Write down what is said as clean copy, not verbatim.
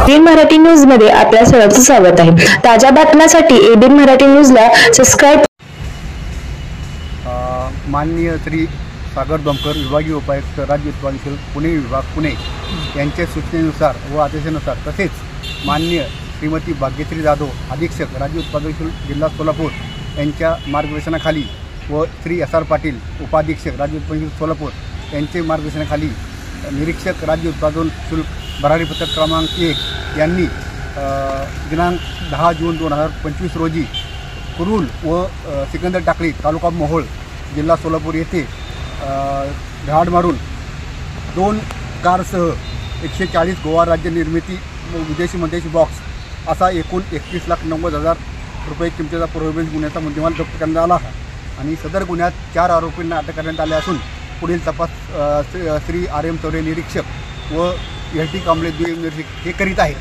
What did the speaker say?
ABN Marathi news मध्ये आपल्या सर्वांचं स्वागत आहे। ताज्या बातम्यांसाठी एबीएन मराठी न्यूजला सबस्क्राइब। माननीय श्री सागर दोमकर विभागीय उपायुक्त राज्य उत्पादन शुल्क पुणे विभाग पुणे यांच्या सूचनेनुसार व आदेशानुसार तसेच माननीय श्रीमती भाग्यश्री जाधव अधीक्षक राज्य उत्पादन शुल्क जिल्हा सोलापूर यांच्या मार्गदर्शनाखाली व श्री एस आर पाटील उपाधीक्षक राज्य उत्पादन शुल्क सोलापूर यांचे मार्गदर्शनाखाली निरीक्षक राज्य उत्पादन शुल्क भरारी पत्रक क्रमांक 1 यांनी दिनांक 10 जून 2025 रोजी कुरुल व सिकंदर टाकळी तालुका मोहोळ जिल्हा सोलापूर येथे धाड मारून 2 कारसह 140 गोवा राज्य निर्मिती विदेशी बॉक्स असा एकूण 31,90,000 रुपये किमतीचा पुरवठा गुन्ह्याचा मुद्देमाल जप्त करण्यात आला आणि सदर गुन्ह्यात 4 आरोपींना अटक करण्यात आले असून पुढील तपास श्री आर एम चौरे निरीक्षक व एल टी कांबळे निरीक्षक हे करीत आहेत।